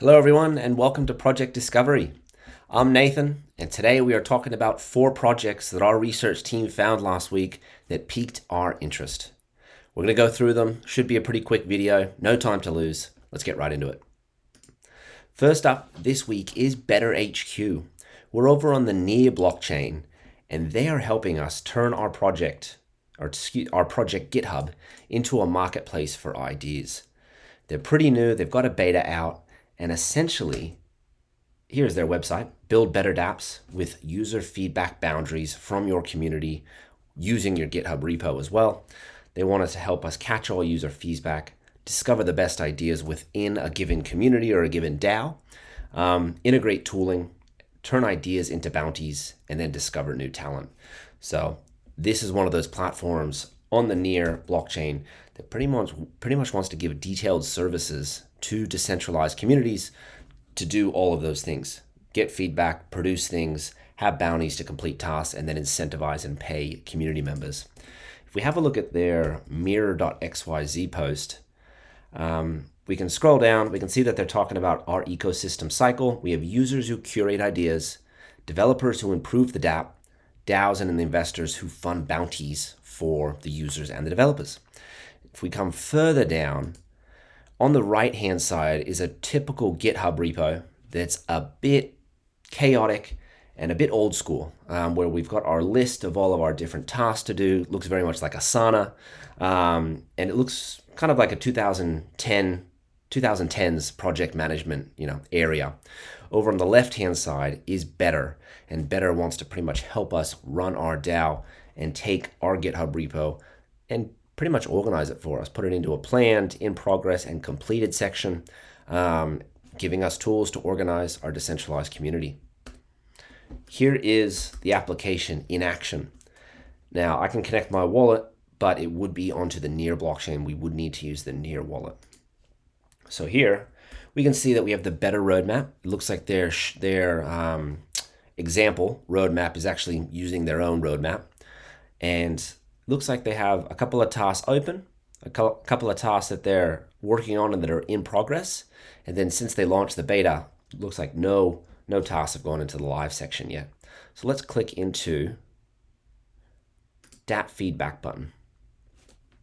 Hello everyone and welcome to Project Discovery. I'm Nathan and today we are talking about 4 projects that our research team found last week that piqued our interest. We're going to go through them, should be a pretty quick video, no time to lose. Let's get right into it. First up this week is BetterHQ. We're over on the Near blockchain and they are helping us turn our project GitHub into a marketplace for ideas. They're pretty new, they've got a beta out, and essentially, here's their website, build better dApps with user feedback boundaries from your community using your GitHub repo as well. They want us to help us catch all user feedback, discover the best ideas within a given community or a given DAO, integrate tooling, turn ideas into bounties, and then discover new talent. So this is one of those platforms on the Near blockchain that pretty much wants to give detailed services to decentralized communities to do all of those things. Get feedback, produce things, have bounties to complete tasks, and then incentivize and pay community members. If we have a look at their mirror.xyz post, we can scroll down, we can see that they're talking about our ecosystem cycle. We have users who curate ideas, developers who improve the dApp, DAOs and the investors who fund bounties for the users and the developers. If we come further down, on the right-hand side is a typical GitHub repo that's a bit chaotic and a bit old school, where we've got our list of all of our different tasks to do. It looks very much like Asana, and it looks kind of like a 2010s project management, area. Over on the left-hand side is Better, and Better wants to pretty much help us run our DAO and take our GitHub repo and pretty much organize it for us, put it into a planned, in progress, and completed section, giving us tools to organize our decentralized community. Here is the application in action. Now, I can connect my wallet, but it would be onto the Near blockchain. We would need to use the Near wallet. So here, we can see that we have the Better roadmap. It looks like their example roadmap is actually using their own roadmap. And looks like they have a couple of tasks open, a couple of tasks that they're working on and that are in progress. And then since they launched the beta, it looks like no tasks have gone into the live section yet. So let's click into dApp feedback button.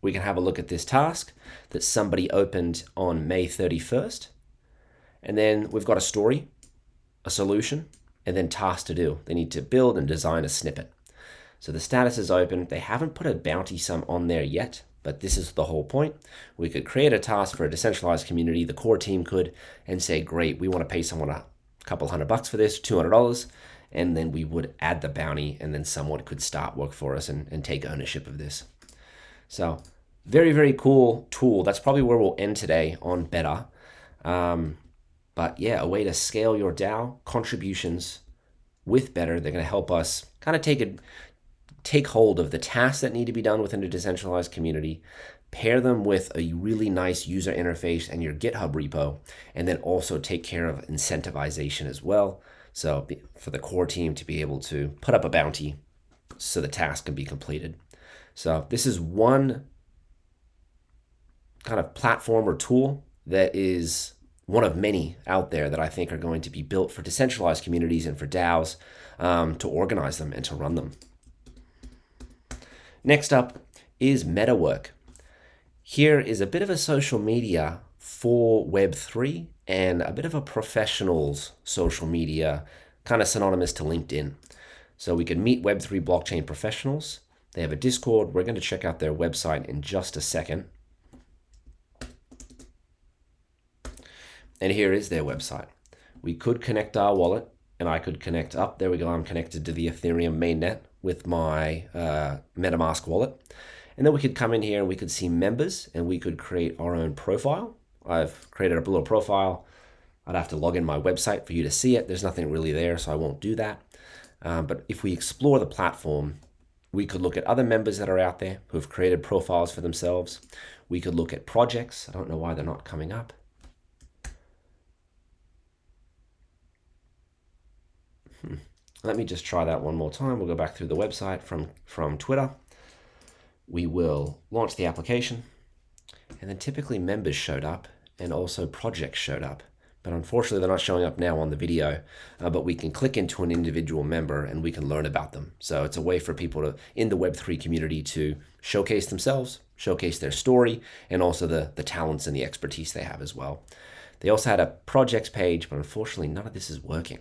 We can have a look at this task that somebody opened on May 31st. And then we've got a story, a solution, and then tasks to do. They need to build and design a snippet. So the status is open. They haven't put a bounty sum on there yet, but this is the whole point. We could create a task for a decentralized community, the core team could, and say, great, we want to pay someone a couple $100 for this, $200, and then we would add the bounty, and then someone could start work for us and take ownership of this. So very, very cool tool. That's probably where we'll end today on Better. But yeah, a way to scale your DAO contributions with Better. They're going to help us kind of take hold of the tasks that need to be done within a decentralized community, pair them with a really nice user interface and your GitHub repo, and then also take care of incentivization as well. So for the core team to be able to put up a bounty so the task can be completed. So this is one kind of platform or tool that is one of many out there that I think are going to be built for decentralized communities and for DAOs to organize them and to run them. Next up is MetaWork. Here is a bit of a social media for Web3 and a bit of a professionals social media, kind of synonymous to LinkedIn. So we can meet Web3 blockchain professionals. They have a Discord. We're going to check out their website in just a second. And here is their website. We could connect our wallet, and I could connect up. There we go. I'm connected to the Ethereum mainnet with my MetaMask wallet. And then we could come in here and we could see members and we could create our own profile. I've created a little profile. I'd have to log in my website for you to see it. There's nothing really there, so I won't do that. But if we explore the platform, we could look at other members that are out there who have created profiles for themselves. We could look at projects. I don't know why they're not coming up. Let me just try that one more time. We'll go back through the website from Twitter. We will launch the application, and then typically members showed up and also projects showed up. but unfortunately they're not showing up now on the video, but we can click into an individual member and we can learn about them. So it's a way for people to, in the Web3 community, to showcase themselves, showcase their story, and also the talents and the expertise they have as well. They also had a projects page, but unfortunately none of this is working.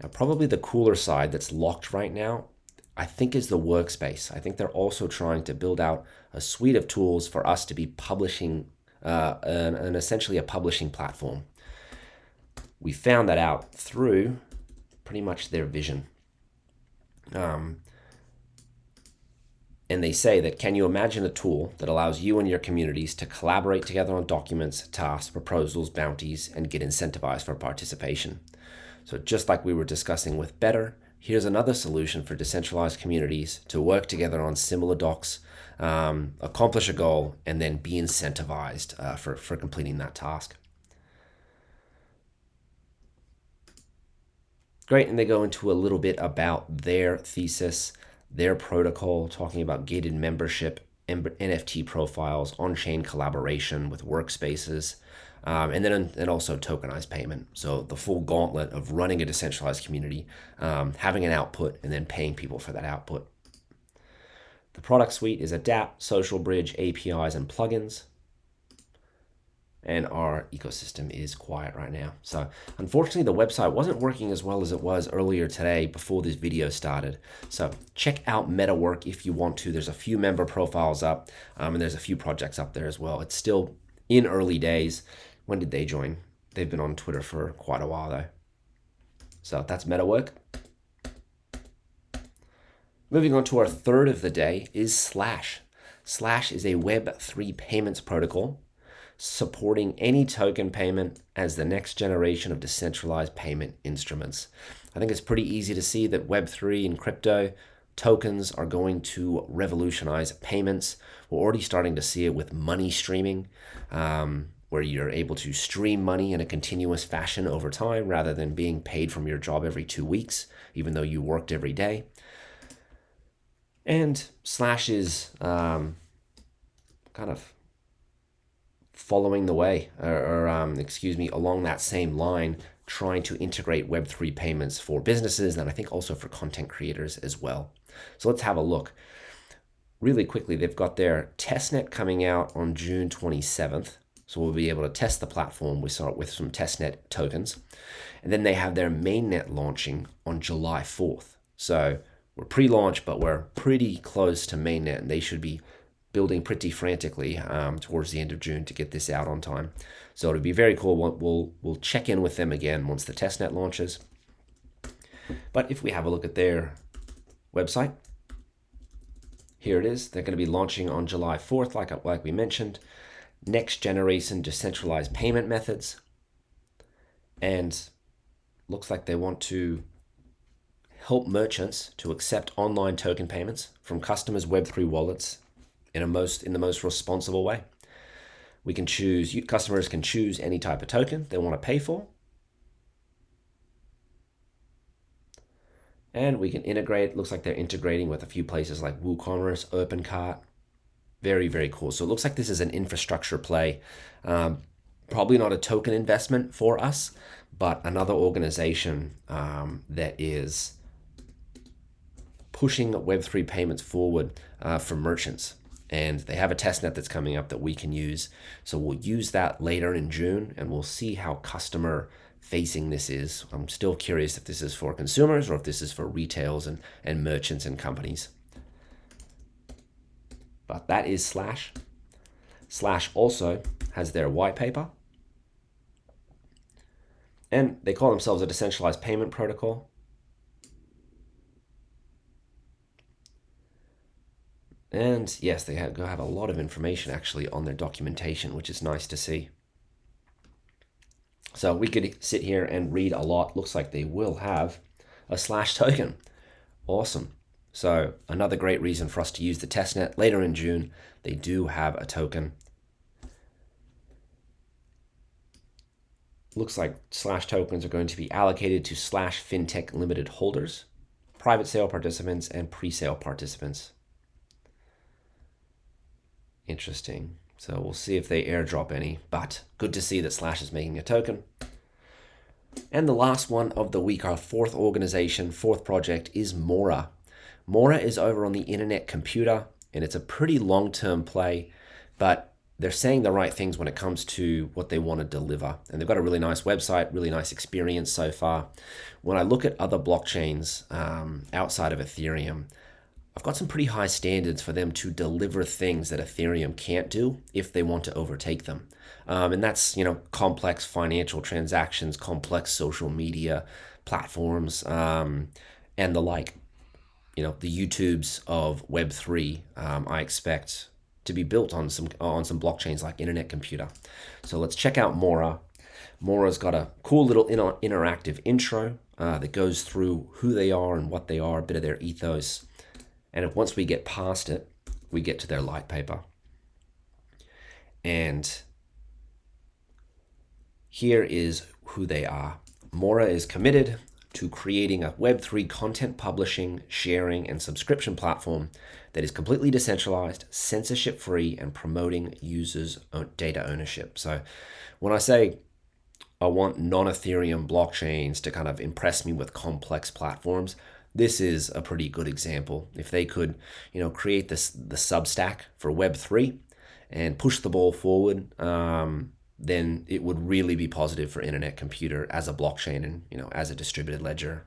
Now, probably the cooler side that's locked right now, I think, is the workspace. I think they're also trying to build out a suite of tools for us to be publishing, and essentially a publishing platform. We found that out through pretty much their vision. And they say that, can you imagine a tool that allows you and your communities to collaborate together on documents, tasks, proposals, bounties, and get incentivized for participation? So just like we were discussing with Better, here's another solution for decentralized communities to work together on similar docs, accomplish a goal, and then be incentivized for completing that task. Great, and they go into a little bit about their thesis, their protocol, talking about gated membership, NFT profiles, on-chain collaboration with workspaces, and also tokenized payment. So the full gauntlet of running a decentralized community, having an output, and then paying people for that output. The product suite is Adapt, Social Bridge, APIs, and plugins. And our ecosystem is quiet right now. So unfortunately, the website wasn't working as well as it was earlier today before this video started. So check out MetaWork if you want to. There's a few member profiles up, and there's a few projects up there as well. It's still in early days. When did they join? They've been on Twitter for quite a while though. So that's MetaWork. Moving on to our third of the day is Slash. Slash is a Web3 payments protocol supporting any token payment as the next generation of decentralized payment instruments. I think it's pretty easy to see that Web3 and crypto tokens are going to revolutionize payments. We're already starting to see it with money streaming, where you're able to stream money in a continuous fashion over time rather than being paid from your job every 2 weeks, even though you worked every day. And Slash is kind of following the way, along that same line, trying to integrate Web3 payments for businesses and I think also for content creators as well. So let's have a look. Really quickly, they've got their testnet coming out on June 27th. So we'll be able to test the platform. We start with some testnet tokens. And then they have their mainnet launching on July 4th. So we're pre-launch, but we're pretty close to mainnet, and they should be building pretty frantically towards the end of June to get this out on time. So it'll be very cool. We'll check in with them again once the testnet launches. But if we have a look at their website, here it is. They're going to be launching on July 4th, like we mentioned. Next generation decentralized payment methods. And looks like they want to help merchants to accept online token payments from customers' Web3 wallets in the most responsible way. Customers can choose any type of token they want to pay for. And we can integrate, looks like they're integrating with a few places like WooCommerce, OpenCart. Very, very cool. So it looks like this is an infrastructure play. Probably not a token investment for us, but another organization that is pushing Web3 payments forward for merchants. And they have a testnet that's coming up that we can use. So we'll use that later in June, and we'll see how customer facing this is. I'm still curious if this is for consumers or if this is for retails and merchants and companies. But that is Slash. Slash also has their white paper. And they call themselves a decentralized payment protocol. And yes, they have a lot of information actually on their documentation, which is nice to see. So we could sit here and read a lot. Looks like they will have a Slash token. Awesome. So another great reason for us to use the testnet later in June. They do have a token. Looks like Slash tokens are going to be allocated to Slash FinTech Limited holders, private sale participants, and pre-sale participants. Interesting. So we'll see if they airdrop any, but good to see that Slash is making a token. And the last one of the week, our fourth organization, fourth project, is Mora. Mora is over on the Internet Computer, and it's a pretty long-term play, but they're saying the right things when it comes to what they want to deliver. And they've got a really nice website, really nice experience so far. When I look at other blockchains outside of Ethereum, I've got some pretty high standards for them to deliver things that Ethereum can't do if they want to overtake them. And that's, complex financial transactions, complex social media platforms, and the like. The YouTubes of Web3, I expect to be built on some blockchains like Internet Computer. So let's check out Mora. Mora's got a cool little interactive intro that goes through who they are and what they are, a bit of their ethos. And once we get past it, we get to their light paper. And here is who they are. Mora is committed to creating a Web3 content publishing, sharing, and subscription platform that is completely decentralized, censorship-free, and promoting users' data ownership. So when I say I want non-Ethereum blockchains to kind of impress me with complex platforms, this is a pretty good example. If they could, create the Substack for Web3 and push the ball forward, then it would really be positive for Internet Computer as a blockchain and, as a distributed ledger.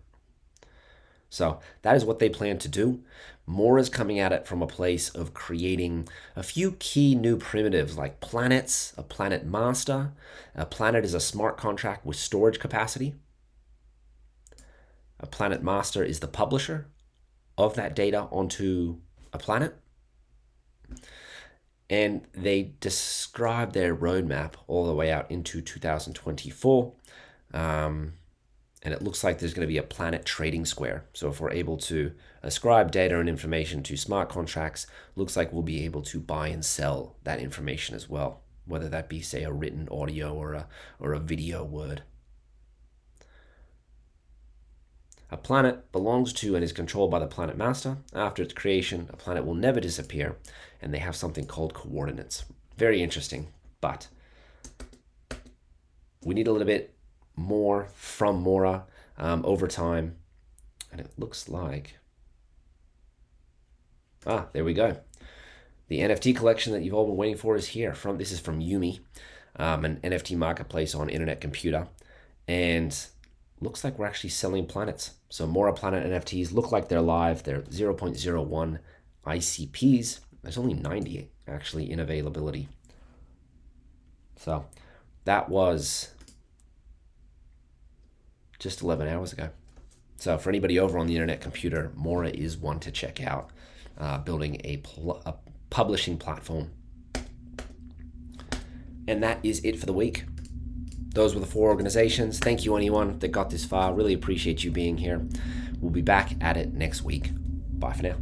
So that is what they plan to do. Mora's coming at it from a place of creating a few key new primitives like planets, a planet master. A planet is a smart contract with storage capacity. A planet master is the publisher of that data onto a planet. And they describe their roadmap all the way out into 2024. And it looks like there's going to be a planet trading square. So if we're able to ascribe data and information to smart contracts, looks like we'll be able to buy and sell that information as well, whether that be, say, a written audio or a video word. A planet belongs to and is controlled by the planet master. After its creation, a planet will never disappear, and they have something called coordinates. Very interesting, but we need a little bit more from Mora over time, and it looks like, there we go. The NFT collection that you've all been waiting for is here. This is from Yumi, an NFT marketplace on Internet Computer, and looks like we're actually selling planets. So Mora Planet NFTs look like they're live. They're 0.01 ICPs. There's only 90 actually in availability. So that was just 11 hours ago. So for anybody over on the Internet Computer, Mora is one to check out, building a publishing platform. And that is it for the week. Those were the four organizations. Thank you, anyone that got this far. Really appreciate you being here. We'll be back at it next week. Bye for now.